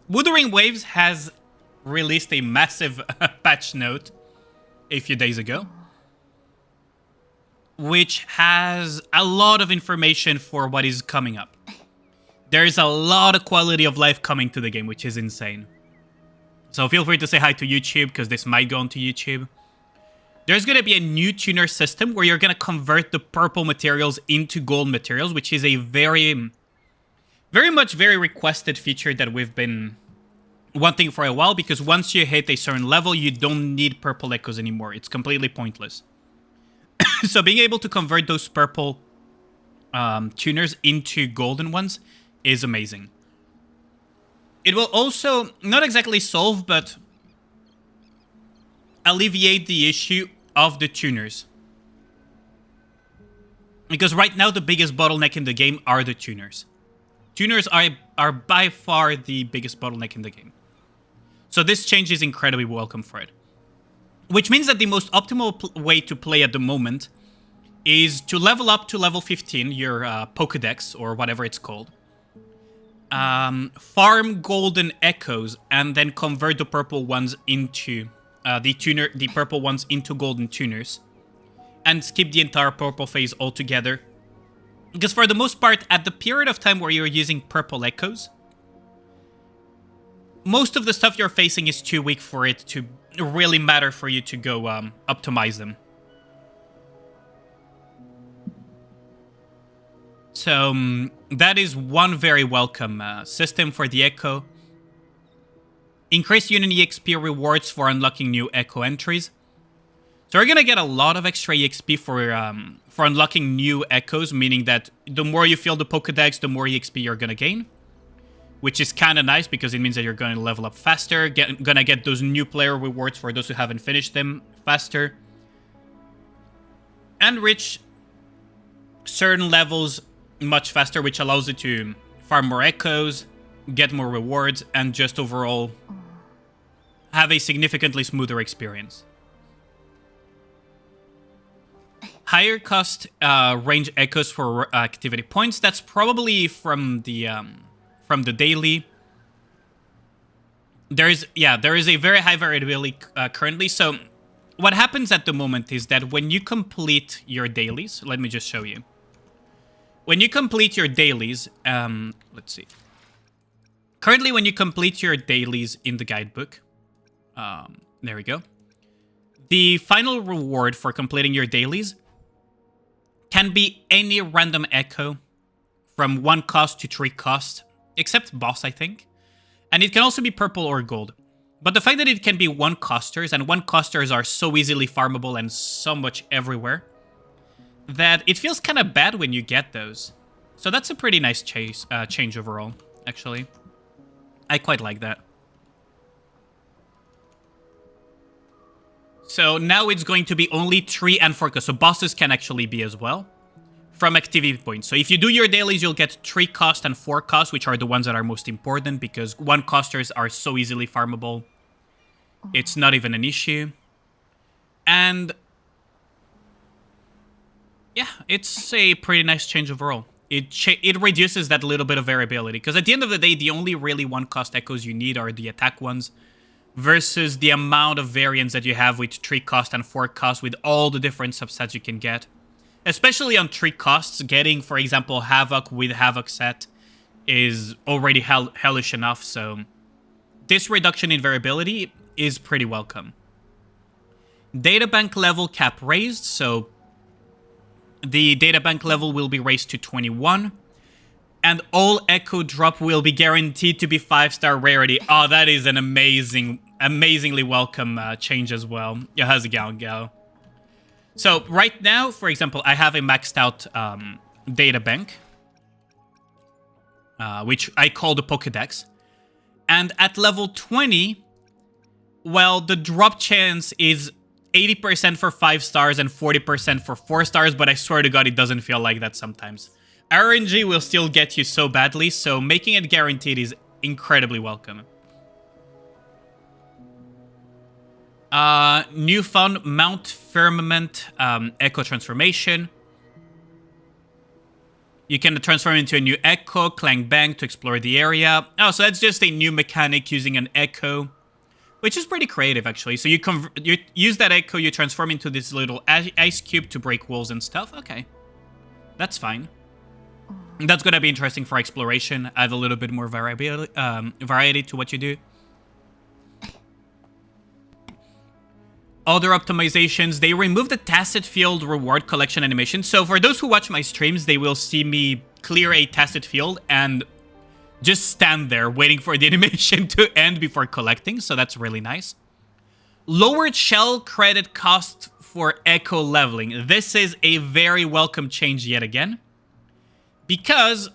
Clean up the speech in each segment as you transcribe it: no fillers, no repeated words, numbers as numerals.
Wuthering Waves has released a massive patch note a few days ago, which has a lot of information for what is coming up. There's a lot of quality of life coming to the game, which is insane. So feel free to say hi to YouTube, because this might go onto YouTube. There's going to be a new tuner system where you're going to convert the purple materials into gold materials, which is a very requested feature that we've been wanting for a while, because once you hit a certain level, you don't need purple echoes anymore. It's completely pointless. So being able to convert those purple tuners into golden ones is amazing. It will also, not exactly solve, but alleviate the issue of the tuners. Because right now, the biggest bottleneck in the game are the tuners. Tuners are by far the biggest bottleneck in the game. So this change is incredibly welcome for it. Which means that the most optimal way to play at the moment is to level up to level 15, your Pokedex, or whatever it's called. Farm golden echoes, and then convert the purple ones into the purple ones into golden tuners, and skip the entire purple phase altogether. Because for the most part, at the period of time where you're using purple echoes, most of the stuff you're facing is too weak for it to really matter for you to go optimize them. So that is one very welcome system for the Echo. Increased Unity XP rewards for unlocking new Echo entries. So we're gonna get a lot of extra EXP for unlocking new Echoes, meaning that the more you fill the Pokedex, the more EXP you're gonna gain. Which is kind of nice, because it means that you're going to level up faster, gonna get those new player rewards for those who haven't finished them faster. And reach certain levels much faster, which allows you to farm more echoes, get more rewards, and just overall have a significantly smoother experience. Higher cost range echoes for activity points. That's probably from the daily. There is a very high variability currently. So what happens at the moment is that when you complete your dailies, let me just show you. When you complete your dailies, let's see. Currently, when you complete your dailies in the guidebook, there we go. The final reward for completing your dailies can be any random echo from 1 cost to 3 cost, except boss, I think. And it can also be purple or gold. But the fact that it can be 1 costers, and 1 costers are so easily farmable and so much everywhere, that it feels kind of bad when you get those. So that's a pretty nice change overall, actually. I quite like that. So now it's going to be only 3 and 4 costs. So bosses can actually be as well from activity points. So if you do your dailies, you'll get 3 cost and 4 cost, which are the ones that are most important, because 1 costers are so easily farmable. It's not even an issue. And yeah, it's a pretty nice change overall. It reduces that little bit of variability, because at the end of the day, the only really 1 cost echoes you need are the attack ones, versus the amount of variance that you have with 3 cost and 4 cost with all the different subsets you can get. Especially on 3 costs, getting, for example, Havoc with Havoc set is already hellish enough, so this reduction in variability is pretty welcome. Databank level cap raised, so the databank level will be raised to 21. And all Echo drop will be guaranteed to be 5-star rarity. Oh, that is an amazingly welcome change as well. Yeah, how's it going, Gal? So right now, for example, I have a maxed out databank, which I call the Pokedex. And at level 20, well, the drop chance is 80% for 5 stars and 40% for 4 stars, but I swear to God, it doesn't feel like that sometimes. RNG will still get you so badly, so making it guaranteed is incredibly welcome. Newfound Mount Firmament Echo Transformation. You can transform into a new echo, clang bang to explore the area. Oh, so that's just a new mechanic using an echo, which is pretty creative, actually. So you use that echo, you transform into this little ice cube to break walls and stuff. Okay, that's fine. That's gonna be interesting for exploration. Add a little bit more variety to what you do. Other optimizations, they remove the tacit field reward collection animation. So for those who watch my streams, they will see me clear a tacit field and just stand there waiting for the animation to end before collecting. So that's really nice. Lowered shell credit cost for echo leveling. This is a very welcome change yet again. Because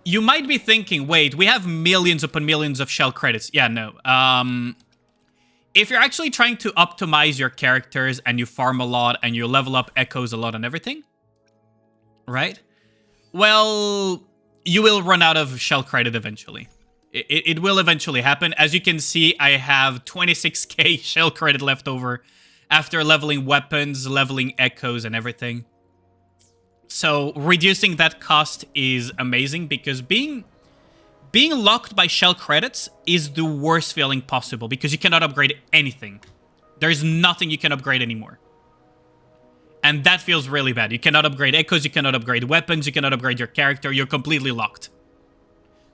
you might be thinking, wait, we have millions upon millions of shell credits. Yeah, no. If you're actually trying to optimize your characters and you farm a lot and you level up echoes a lot and everything, right? Well, you will run out of shell credit eventually. It will eventually happen. As you can see, I have 26k shell credit left over after leveling weapons, leveling echoes, and everything. So reducing that cost is amazing because being locked by shell credits is the worst feeling possible because you cannot upgrade anything. There's nothing you can upgrade anymore. And that feels really bad. You cannot upgrade echoes, you cannot upgrade weapons, you cannot upgrade your character, you're completely locked.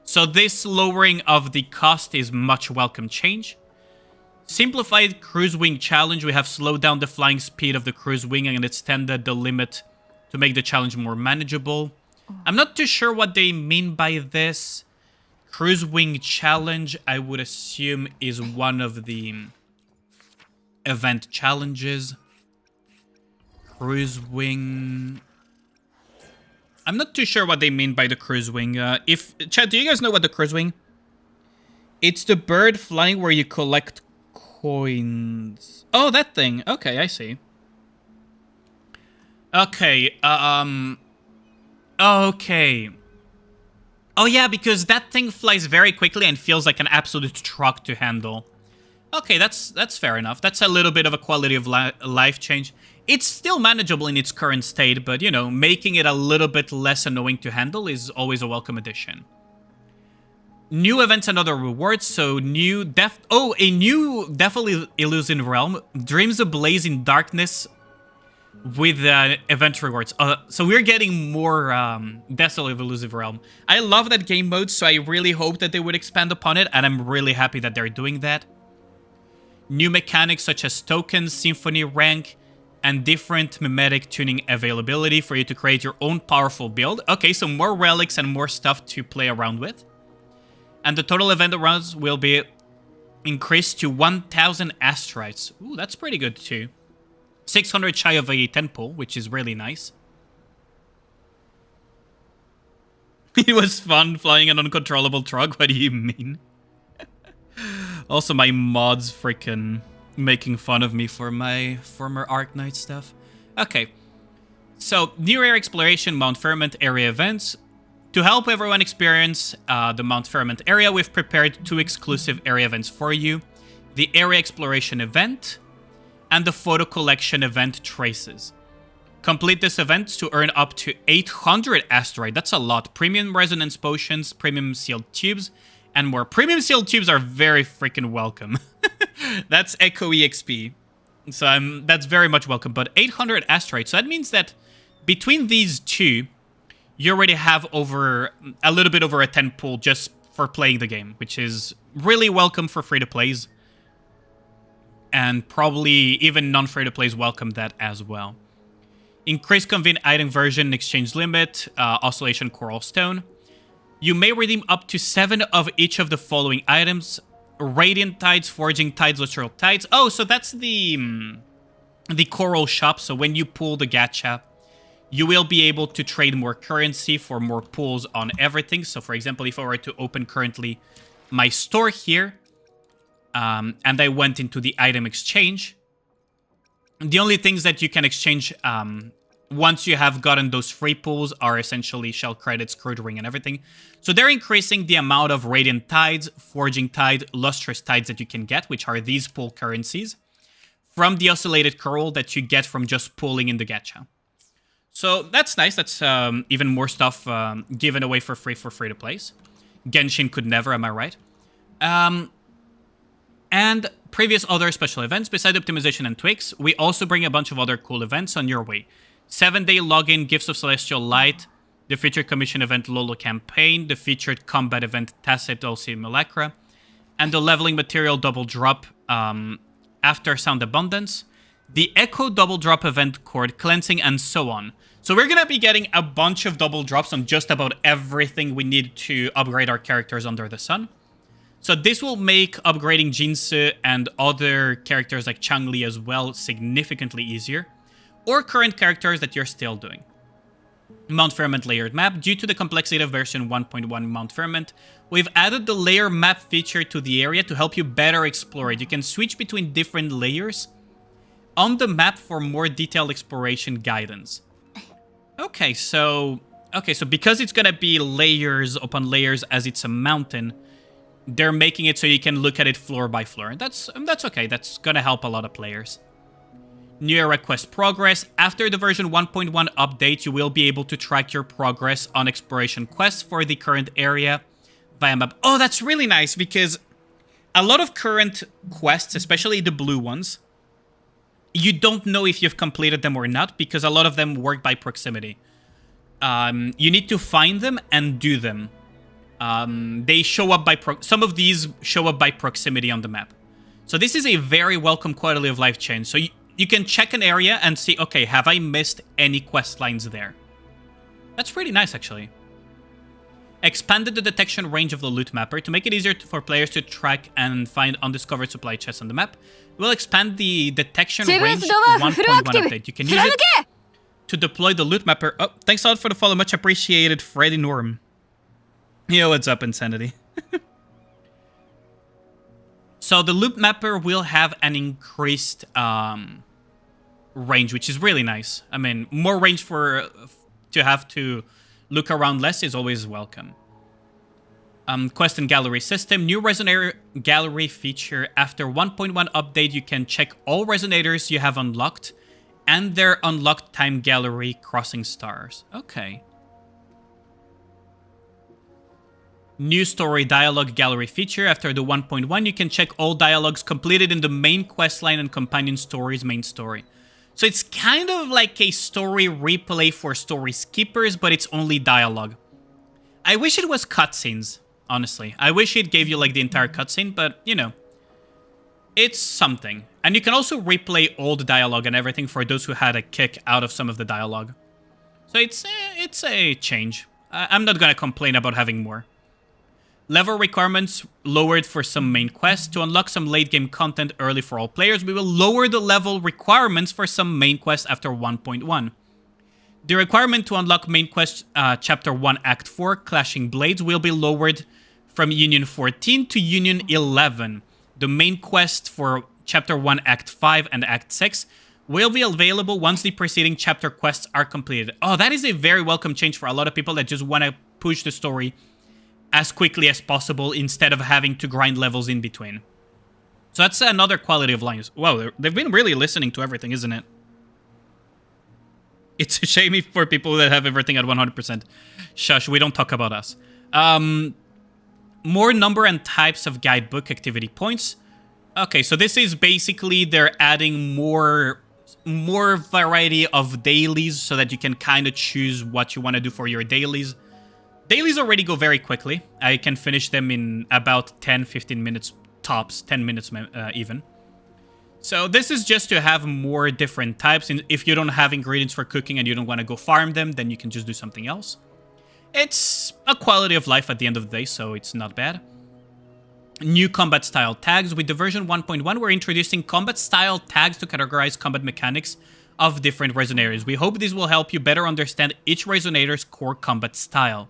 So this lowering of the cost is much welcome change. Simplified cruise wing challenge. We have slowed down the flying speed of the cruise wing and extended the limit to make the challenge more manageable. I'm not too sure what they mean by this. Cruise wing challenge, I would assume, is one of the event challenges. Cruise wing. I'm not too sure what they mean by the cruise wing. Chat, do you guys know what the cruise wing? It's the bird flying where you collect coins. Oh, that thing. Okay, I see. Okay. Okay. Oh yeah, because that thing flies very quickly and feels like an absolute truck to handle. Okay, that's fair enough. That's a little bit of a quality of life change. It's still manageable in its current state, but, you know, making it a little bit less annoying to handle is always a welcome addition. New events and other rewards. So a new Deathly Illusion Realm. Dreams Ablaze in Darkness with event rewards. So we're getting more Deathly Illusive Realm. I love that game mode, so I really hope that they would expand upon it, and I'm really happy that they're doing that. New mechanics such as tokens, symphony rank, and different mimetic tuning availability for you to create your own powerful build. Okay, so more relics and more stuff to play around with. And the total event rounds will be increased to 1,000 asteroids. Ooh, that's pretty good too. 600 shy of a 10 pull, which is really nice. It was fun flying an uncontrollable truck. What do you mean? Also, my mods freaking making fun of me for my former Arknight stuff. Okay. So, new area exploration, Mount Firmament area events. To help everyone experience the Mount Firmament area, we've prepared 2 exclusive area events for you. The area exploration event and the photo collection event traces. Complete this event to earn up to 800 asteroid. That's a lot. Premium resonance potions, premium sealed tubes, and more. Premium sealed tubes are very freaking welcome. That's Echo EXP. So that's very much welcome. But 800 asteroids. So that means that between these two, you already have over a little bit over a 10 pool just for playing the game, which is really welcome for free-to-plays. And probably even non-free-to-plays welcome that as well. Increased convenient item version, exchange limit, oscillation coral stone. You may redeem up to 7 of each of the following items. Radiant tides, forging tides, literal tides. Oh, so that's the coral shop. So when you pull the gacha, you will be able to trade more currency for more pulls on everything. So for example, if I were to open currently my store here, and I went into the item exchange, the only things that you can exchange once you have gotten those free pulls are essentially shell credits, crude ring, and everything. So they're increasing the amount of radiant tides, forging tide, lustrous tides that you can get, which are these pull currencies, from the oscillated coral that you get from just pulling in the gacha. So that's nice. That's even more stuff given away for free to plays. Genshin could never, am I right? And previous other special events, besides optimization and tweaks, we also bring a bunch of other cool events on your way. 7-day login, Gifts of Celestial Light, the featured commission event Lolo Campaign, the featured combat event Tacit Simulacra, and the leveling material double drop after Sound Abundance, the Echo double drop event Chord Cleansing, and so on. So we're going to be getting a bunch of double drops on just about everything we need to upgrade our characters under the sun. So this will make upgrading JinHsi and other characters like ChangLi as well significantly easier, or current characters that you're still doing. Mount Firmament layered map. Due to the complexity of version 1.1 Mount Firmament, we've added the layer map feature to the area to help you better explore it. You can switch between different layers on the map for more detailed exploration guidance. Okay, so because it's gonna be layers upon layers as it's a mountain, they're making it so you can look at it floor by floor. That's okay. That's gonna help a lot of players. New era quest progress. After the version 1.1 update, you will be able to track your progress on exploration quests for the current area via map. Oh, that's really nice, because a lot of current quests, especially the blue ones, you don't know if you've completed them or not, because a lot of them work by proximity. You need to find them and do them. They show up by some of these show up by proximity on the map. So this is a very welcome quality of life change. So you can check an area and see, okay, have I missed any quest lines there? That's pretty nice, actually. Expanded the detection range of the loot mapper to make it easier for players to track and find undiscovered supply chests on the map. We'll expand the detection range to 1.1 update. You can use it to deploy the loot mapper. Oh, thanks a lot for the follow. Much appreciated, Freddy Norm. Yo, what's up, Insanity? So the loot mapper will have an increased range, which is really nice. I mean, more range to have to look around less is always welcome. Quest and gallery system. New resonator gallery feature. After 1.1 update, you can check all resonators you have unlocked and their unlocked time gallery crossing stars. Okay. New story dialogue gallery feature. After the 1.1, you can check all dialogues completed in the main questline and companion story's main story. So it's kind of like a story replay for story skippers, but it's only dialogue. I wish it was cutscenes, honestly. I wish it gave you like the entire cutscene, but you know, it's something. And you can also replay old dialogue and everything for those who had a kick out of some of the dialogue. So it's a change. I'm not gonna complain about having more. Level requirements lowered for some main quests. To unlock some late game content early for all players, we will lower the level requirements for some main quests after 1.1. The requirement to unlock main quest Chapter 1 Act 4, Clashing Blades, will be lowered from Union 14 to Union 11. The main quest for Chapter 1 Act 5 and Act 6 will be available once the preceding chapter quests are completed. Oh, that is a very welcome change for a lot of people that just want to push the story as quickly as possible instead of having to grind levels in between. So that's another quality of life. Wow, they've been really listening to everything, isn't it? It's a shame for people that have everything at 100%. Shush, we don't talk about us. More number and types of guidebook activity points. Okay, so this is basically they're adding more variety of dailies so that you can kind of choose what you want to do for your dailies. Dailies already go very quickly. I can finish them in about 10-15 minutes tops, 10 minutes even. So this is just to have more different types. And if you don't have ingredients for cooking and you don't want to go farm them, then you can just do something else. It's a quality of life at the end of the day, so it's not bad. New combat style tags. With the version 1.1, we're introducing combat style tags to categorize combat mechanics of different resonators. We hope this will help you better understand each resonator's core combat style.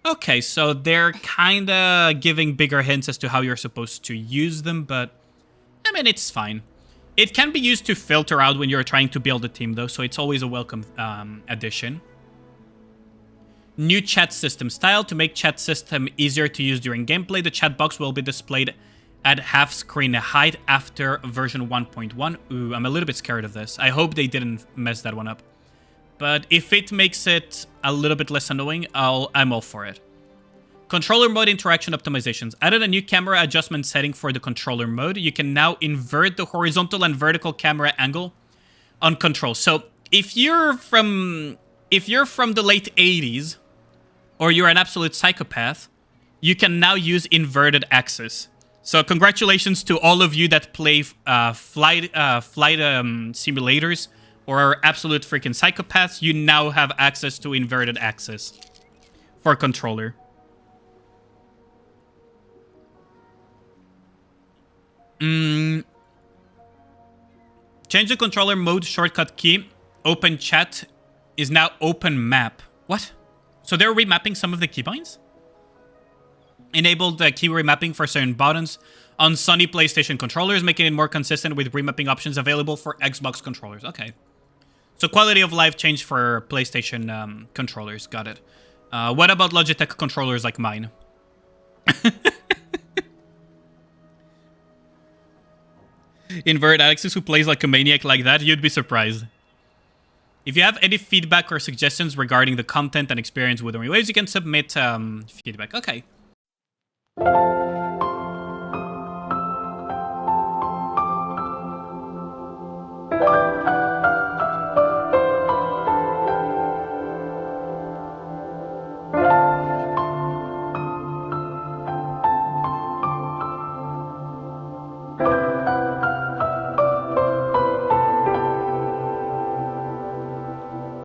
Okay, so they're kind of giving bigger hints as to how you're supposed to use them, but I mean, it's fine. It can be used to filter out when you're trying to build a team, though, so it's always a welcome addition. New chat system style. To make chat system easier to use during gameplay, the chat box will be displayed at half screen height after version 1.1. Ooh, I'm a little bit scared of this. I hope they didn't mess that one up. But if it makes it a little bit less annoying, I'm all for it. Controller mode interaction optimizations. Added a new camera adjustment setting for the controller mode. You can now invert the horizontal and vertical camera angle on control. So if you're from the late 80s, or you're an absolute psychopath, you can now use inverted axis. So congratulations to all of you that play flight simulators or are absolute freaking psychopaths. You now have access to inverted axis for controller. Change the controller mode shortcut key. Open chat is now open map. What? So they're remapping some of the keybinds? Enabled key remapping for certain buttons on Sony PlayStation controllers, making it more consistent with remapping options available for Xbox controllers. Okay. So quality of life change for PlayStation controllers. Got it. What about Logitech controllers like mine? Invert Alexis, who plays like a maniac like that, you'd be surprised. If you have any feedback or suggestions regarding the content and experience with Wuthering Waves, you can submit feedback. Okay.